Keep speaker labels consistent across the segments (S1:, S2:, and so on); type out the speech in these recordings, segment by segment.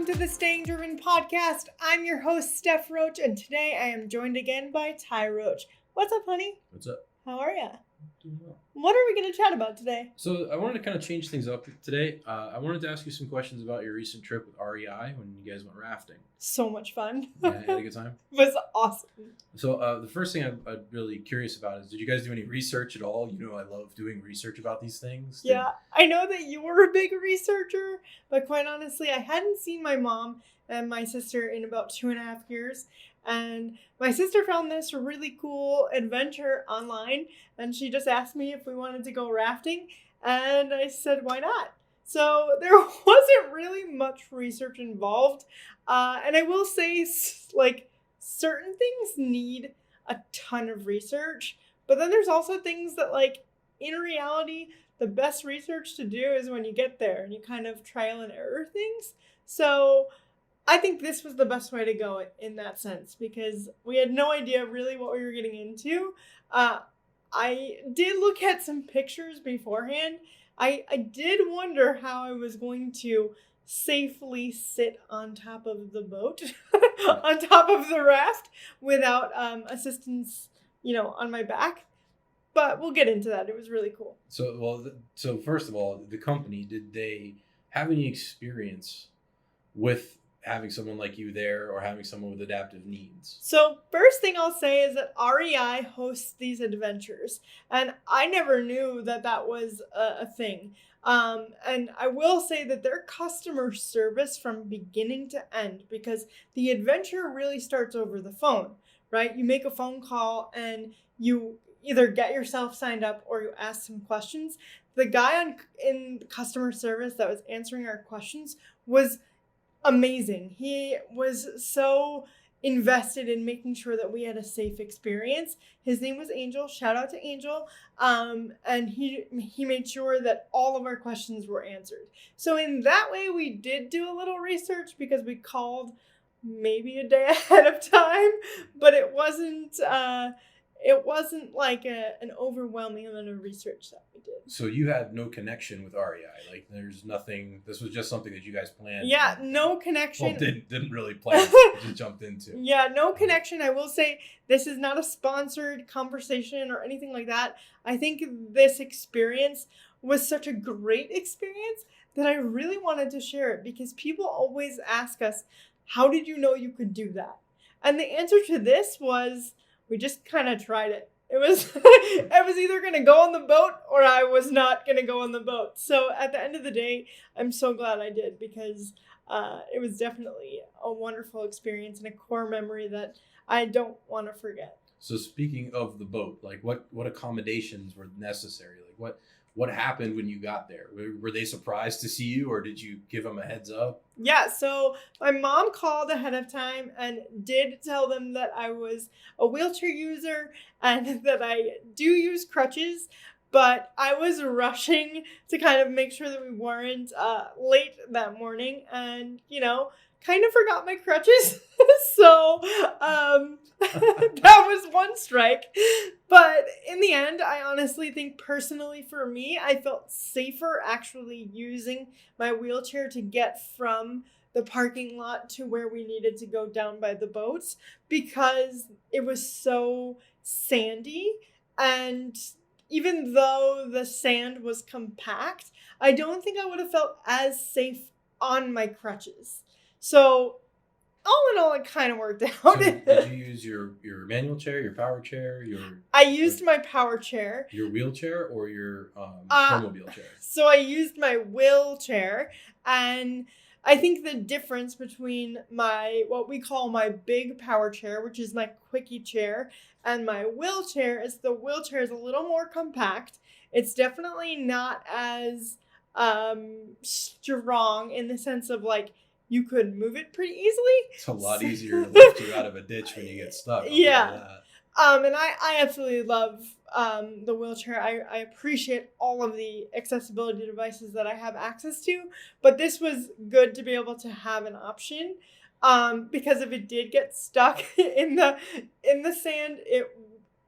S1: welcome to the Staying Driven podcast. I'm your host, Steph Roach, and today I am joined again by Ty Roach. What's up, honey?
S2: What's up?
S1: How are ya?
S2: Doing well.
S1: What are we going to chat about today?
S2: So I wanted to kind of change things up today. I wanted to ask you some questions about your recent trip with REI when you guys went rafting.
S1: So much fun.
S2: Yeah, you had a good time?
S1: It was awesome.
S2: So the first thing I'm really curious about is, did you guys do any research at all? You know, I love doing research about these things.
S1: Yeah, I know that you were a big researcher, but quite honestly, I hadn't seen my mom and my sister in about 2.5 years. And my sister found this really cool adventure online, and she just asked me if we wanted to go rafting, and I said, why not? So there wasn't really much research involved, and I will say, like, certain things need a ton of research, but then there's also things that, like, in reality, the best research to do is when you get there and you kind of trial and error things. So I think this was the best way to go in that sense, because we had no idea really what we were getting into. I did look at some pictures beforehand. I did wonder how I was going to safely sit on top of the boat, on top of the raft without assistance, on my back. But we'll get into that. It was really cool.
S2: So first of all, the company, did they have any experience with having someone like you there or having someone with adaptive needs?
S1: So first thing I'll say is that REI hosts these adventures, and I never knew that was a thing. And I will say that their customer service from beginning to end, because the adventure really starts over the phone, right? You make a phone call and you either get yourself signed up or you ask some questions. The guy in customer service that was answering our questions was amazing. He was so invested in making sure that we had a safe experience. His name was Angel. Shout out to Angel. And he made sure that all of our questions were answered. So in that way, we did do a little research because we called maybe a day ahead of time, but it wasn't like an overwhelming amount of research that we did.
S2: So you had no connection with REI. Like, there's nothing. This was just something that you guys planned.
S1: Yeah, no connection.
S2: Well, didn't really plan. You just jumped into.
S1: Yeah, no connection. I will say this is not a sponsored conversation or anything like that. I think this experience was such a great experience that I really wanted to share it, because people always ask us, how did you know you could do that? And the answer to this was, we just kind of tried it. It was either going to go on the boat or I was not going to go on the boat. So at the end of the day, I'm so glad I did, because it was definitely a wonderful experience and a core memory that I don't want to forget.
S2: So speaking of the boat, like what accommodations were necessary? Like what happened when you got there? Were they surprised to see you, or did you give them a heads up?
S1: Yeah, so my mom called ahead of time and did tell them that I was a wheelchair user and that I do use crutches, but I was rushing to kind of make sure that we weren't late that morning, and, kind of forgot my crutches. So that was one strike. But in the end, I honestly think personally for me, I felt safer actually using my wheelchair to get from the parking lot to where we needed to go down by the boats, because it was so sandy. And even though the sand was compact, I don't think I would have felt as safe on my crutches. So all in all, it kind of worked out.
S2: So did you use your manual chair, your power chair,
S1: I used my power chair.
S2: Your wheelchair or your snowmobile chair?
S1: So I used my wheelchair, and I think the difference between what we call my big power chair, which is my quickie chair, and my wheelchair is the wheelchair is a little more compact. It's definitely not as strong in the sense of, like, you could move it pretty easily.
S2: It's a lot easier to lift you out of a ditch when you get stuck.
S1: Yeah. And I absolutely love the wheelchair. I appreciate all of the accessibility devices that I have access to, but this was good to be able to have an option, because if it did get stuck in the sand, it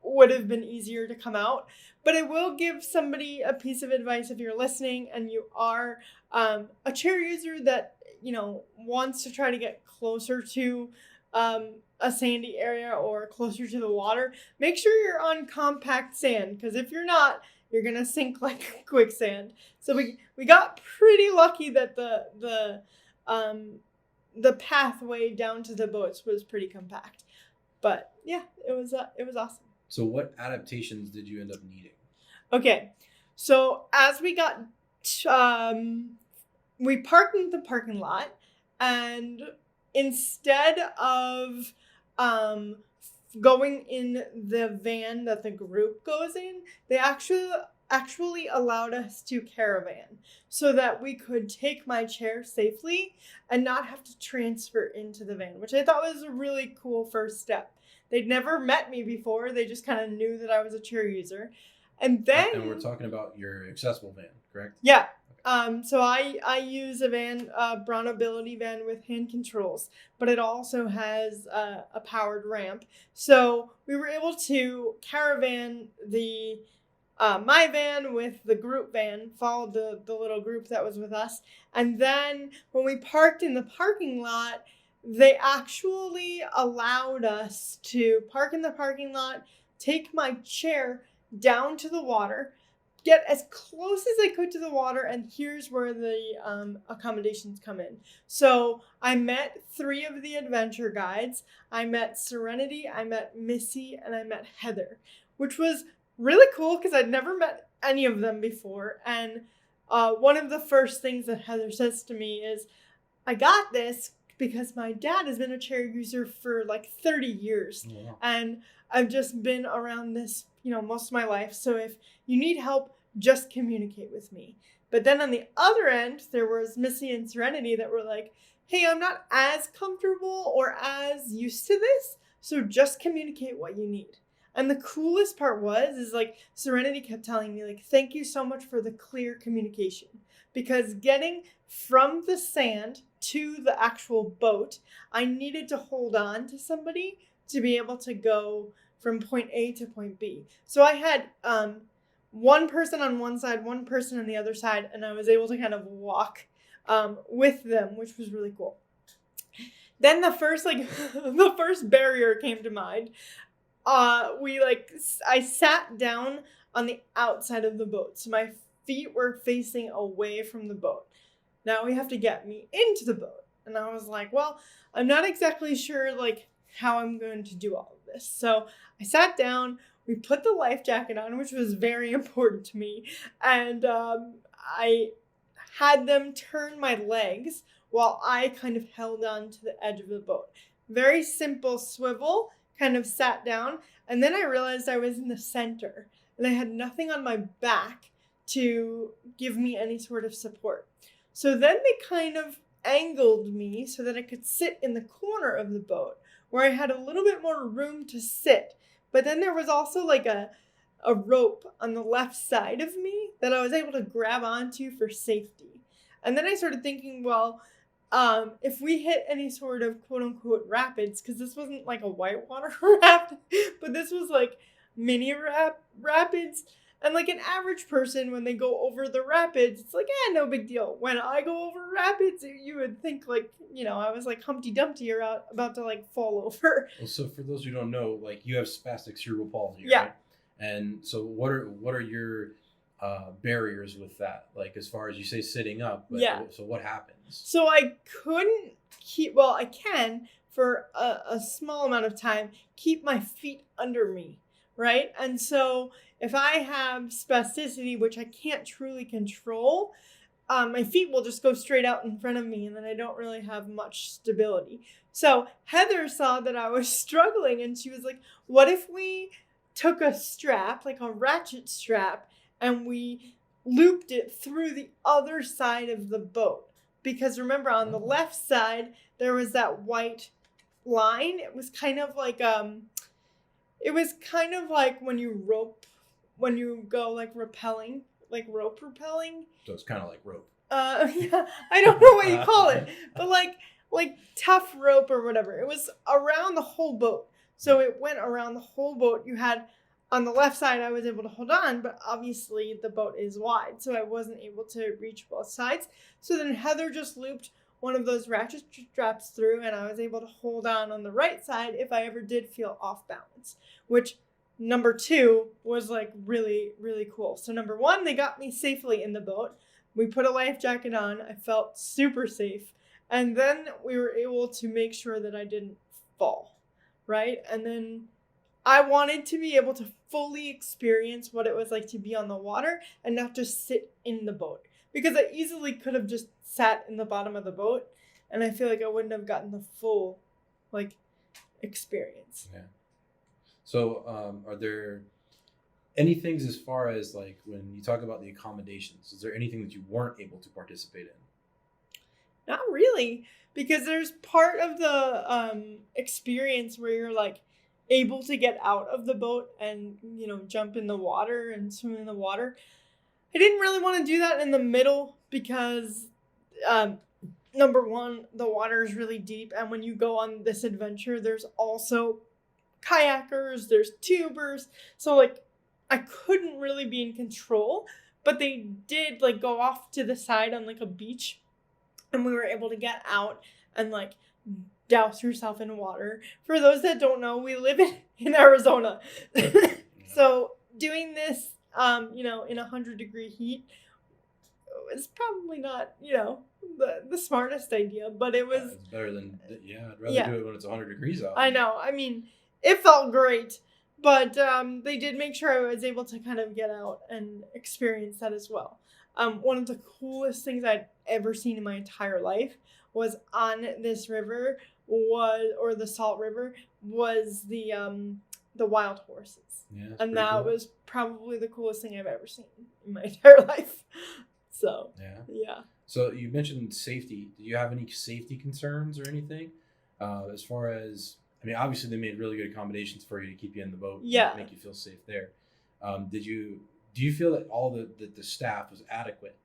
S1: would have been easier to come out. But I will give somebody a piece of advice if you're listening and you are a chair user that wants to try to get closer to a sandy area or closer to the water, make sure you're on compact sand, because if you're not, you're gonna sink like quicksand. So we got pretty lucky that the pathway down to the boats was pretty compact. But yeah, it was awesome.
S2: So what adaptations did you end up needing?
S1: Okay, so as we got, we parked in the parking lot, and instead of going in the van that the group goes in, they actually allowed us to caravan so that we could take my chair safely and not have to transfer into the van, which I thought was a really cool first step. They'd never met me before. They just kind of knew that I was a chair user. And then...
S2: And we're talking about your accessible van, correct?
S1: Yeah. So I use a van, Braun Ability van with hand controls, but it also has a powered ramp. So we were able to caravan my van with the group van, followed the little group that was with us. And then when we parked in the parking lot, they actually allowed us to park in the parking lot, take my chair down to the water, get as close as I could to the water, and here's where the accommodations come in. So I met 3 of the adventure guides. I met Serenity, I met Missy, and I met Heather, which was really cool because I'd never met any of them before. And one of the first things that Heather says to me is, I got this because my dad has been a chair user for like 30 years. Yeah. And I've just been around this, most of my life. So if you need help, just communicate with me. But then on the other end, there was Missy and Serenity that were like, hey, I'm not as comfortable or as used to this, so just communicate what you need. And the coolest part is like Serenity kept telling me, like, thank you so much for the clear communication. Because getting from the sand to the actual boat, I needed to hold on to somebody to be able to go from point A to point B. So I had one person on one side, one person on the other side, and I was able to kind of walk with them, which was really cool. Then the first barrier came to mind. I sat down on the outside of the boat, so my feet were facing away from the boat. Now we have to get me into the boat. And I was like, well, I'm not exactly sure how I'm going to do all of this. So I sat down, we put the life jacket on, which was very important to me. And I had them turn my legs while I kind of held on to the edge of the boat. Very simple swivel, kind of sat down. And then I realized I was in the center and I had nothing on my back to give me any sort of support. So then they kind of angled me so that I could sit in the corner of the boat where I had a little bit more room to sit. But then there was also a rope on the left side of me that I was able to grab onto for safety. And then I started thinking, well, if we hit any sort of quote unquote rapids, because this wasn't like a whitewater raft, but this was like mini rapids. And like an average person, when they go over the rapids, it's like, no big deal. When I go over rapids, you would think I was like Humpty Dumpty about to fall over.
S2: Well, so for those who don't know, you have spastic cerebral palsy,
S1: yeah.
S2: Right? And so what are your barriers with that? As far as you say sitting up, but yeah. So what happens?
S1: So I couldn't I can for a small amount of time, keep my feet under me, right? And so if I have spasticity, which I can't truly control, my feet will just go straight out in front of me, and then I don't really have much stability. So Heather saw that I was struggling, and she was like, what if we took a strap, like a ratchet strap, and we looped it through the other side of the boat? Because remember, on the left side, there was that white line. It was kind of like when you go rappelling, like rope rappelling.
S2: So it's kind of like rope.
S1: Yeah, I don't know what you call it, but like tough rope or whatever. It was around the whole boat. So it went around the whole boat. You had on the left side, I was able to hold on, but obviously the boat is wide, so I wasn't able to reach both sides. So then Heather just looped one of those ratchet straps through, and I was able to hold on the right side if I ever did feel off balance, which number 2 was like really, really cool. So number 1, they got me safely in the boat. We put a life jacket on. I felt super safe. And then we were able to make sure that I didn't fall, right? And then I wanted to be able to fully experience what it was like to be on the water and not just sit in the boat. Because I easily could have just sat in the bottom of the boat, and I feel like I wouldn't have gotten the full, like, experience.
S2: Yeah. So, are there any things as far as, like, when you talk about the accommodations, is there anything that you weren't able to participate in?
S1: Not really, because there's part of the experience where you're like able to get out of the boat and, you know, jump in the water and swim in the water. I didn't really want to do that in the middle because number 1, the water is really deep, and when you go on this adventure, there's also kayakers, there's tubers, so like I couldn't really be in control, but they did like go off to the side on like a beach, and we were able to get out and like douse yourself in water. For those that don't know, we live in Arizona. So doing this, you know, in 100-degree heat was probably not, you know, the smartest idea, but it was...
S2: It's better than, I'd rather do it when it's 100 degrees out.
S1: I know. I mean, it felt great, but they did make sure I was able to kind of get out and experience that as well. One of the coolest things I'd ever seen in my entire life was on this river or the Salt River was the wild horses.
S2: Yeah,
S1: and that
S2: cool.
S1: was probably the coolest thing I've ever seen in my entire life. So, yeah.
S2: So you mentioned safety. Do you have any safety concerns or anything? As far as, I mean, obviously they made really good accommodations for you to keep you in the boat.
S1: Yeah.
S2: And make you feel safe there. Do you feel that all the staff was adequate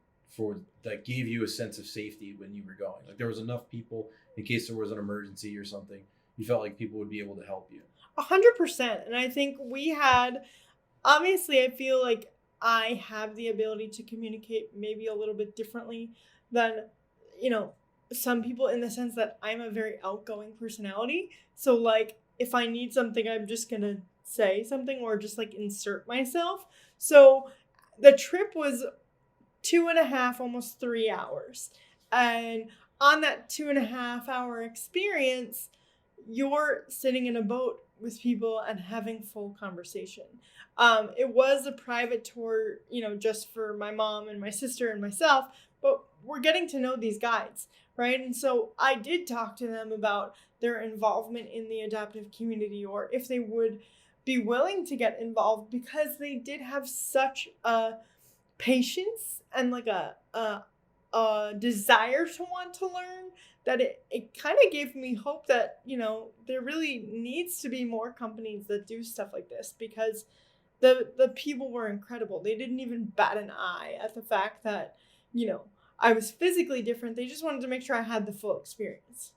S2: that gave you a sense of safety when you were going? Like there was enough people in case there was an emergency or something. You felt like people would be able to help you.
S1: 100%. And I think we had, obviously, I feel like I have the ability to communicate maybe a little bit differently than, you know, some people, in the sense that I'm a very outgoing personality. So like if I need something, I'm just going to say something or just like insert myself. So the trip was 2.5, almost 3 hours. And on that 2.5 hour experience, you're sitting in a boat with people and having full conversation. It was a private tour, you know, just for my mom and my sister and myself, but we're getting to know these guides, right? And so I did talk to them about their involvement in the adaptive community, or if they would be willing to get involved, because they did have such a patience and like a desire to want to learn, that it kind of gave me hope that, you know, there really needs to be more companies that do stuff like this, because the people were incredible. They didn't even bat an eye at the fact that, you know, I was physically different. They just wanted to make sure I had the full experience.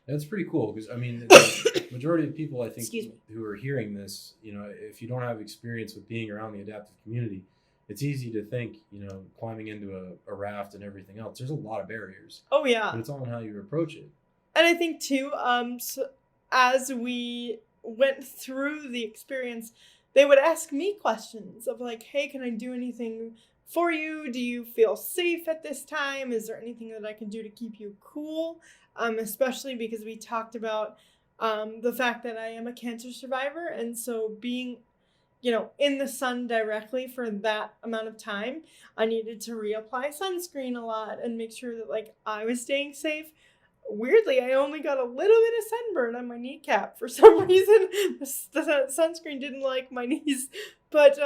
S2: That's pretty cool, because I mean, the majority of people I think who are hearing this, you know, if you don't have experience with being around the adaptive community, it's easy to think, you know, climbing into a raft and everything else, there's a lot of barriers.
S1: Oh yeah.
S2: But it's all in how you approach it.
S1: And I think too, so as we went through the experience, they would ask me questions of like, hey, can I do anything for you? Do you feel safe at this time? Is there anything that I can do to keep you cool? Especially because we talked about the fact that I am a cancer survivor. And so being, you know, in the sun directly for that amount of time, I needed to reapply sunscreen a lot and make sure that like I was staying safe. Weirdly, I only got a little bit of sunburn on my kneecap for some reason. The sunscreen didn't like my knees. But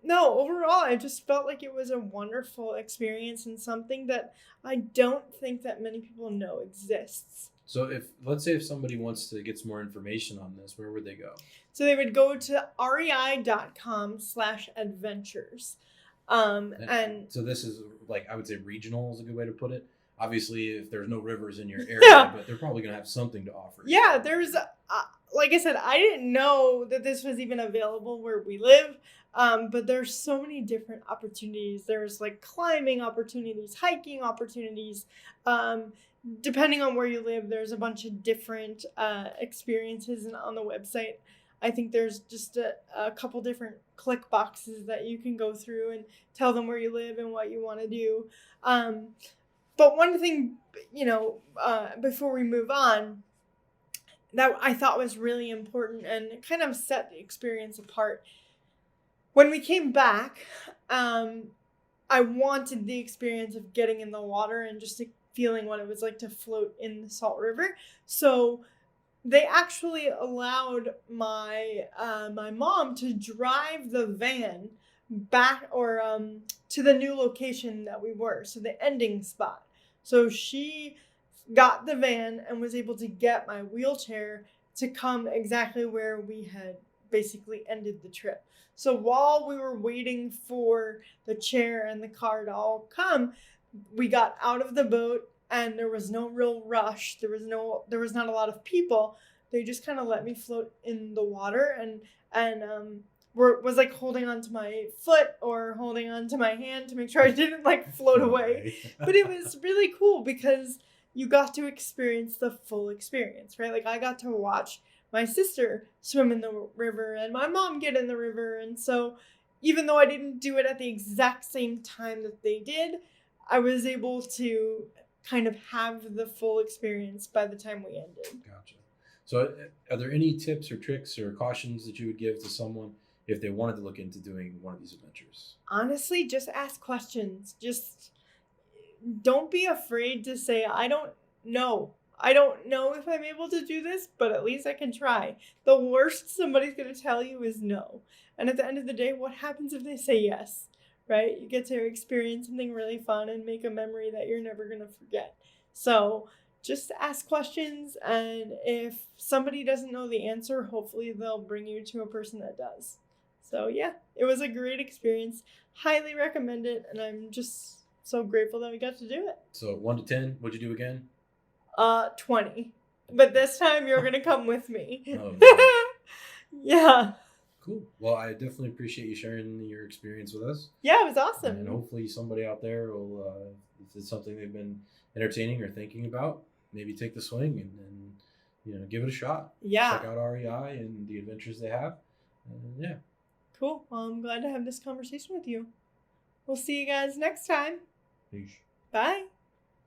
S1: no, overall, I just felt like it was a wonderful experience and something that I don't think that many people know exists.
S2: So let's say if somebody wants to get some more information on this, where would they go?
S1: So they would go to rei.com/adventures. And
S2: so this is like, I would say regional is a good way to put it. Obviously, if there's no rivers in your area, but they're probably going to have something to offer.
S1: Yeah, there's like I said, I didn't know that this was even available where we live. But there's so many different opportunities. There's like climbing opportunities, hiking opportunities. Um, Depending on where you live, there's a bunch of different experiences on the website. I think there's just a couple different click boxes that you can go through and tell them where you live and what you want to do. But one thing, before we move on, that I thought was really important and kind of set the experience apart. When we came back, I wanted the experience of getting in the water and just feeling what it was like to float in the Salt River. So they actually allowed my mom to drive the van back or to the new location that we were, so the ending spot. So she got the van and was able to get my wheelchair to come exactly where we had basically ended the trip. So while we were waiting for the chair and the car to all come, we got out of the boat and there was no real rush. There was not a lot of people. They just kind of let me float in the water and was like holding onto my foot or holding onto my hand to make sure I didn't like float away. But it was really cool because you got to experience the full experience, right? Like I got to watch my sister swim in the river and my mom get in the river. And so even though I didn't do it at the exact same time that they did, I was able to kind of have the full experience by the time we ended.
S2: Gotcha. So are there any tips or tricks or cautions that you would give to someone if they wanted to look into doing one of these adventures?
S1: Honestly, just ask questions. Just don't be afraid to say, I don't know. I don't know if I'm able to do this, but at least I can try. The worst somebody's going to tell you is no. And at the end of the day, what happens if they say yes, right? You get to experience something really fun and make a memory that you're never going to forget. So just ask questions. And if somebody doesn't know the answer, hopefully they'll bring you to a person that does. So yeah, it was a great experience. Highly recommend it. And I'm just so grateful that we got to do it.
S2: So 1 to 10, what'd you do again?
S1: 20. But this time you're gonna come with me.
S2: Oh, no.
S1: Yeah.
S2: Cool. Well, I definitely appreciate you sharing your experience with us.
S1: Yeah, it was awesome.
S2: And hopefully somebody out there will, if it's something they've been entertaining or thinking about, maybe take the swing and give it a shot.
S1: Yeah.
S2: Check out REI and the adventures they have. Yeah.
S1: Cool. Well, I'm glad to have this conversation with you. We'll see you guys next time.
S2: Peace.
S1: Bye.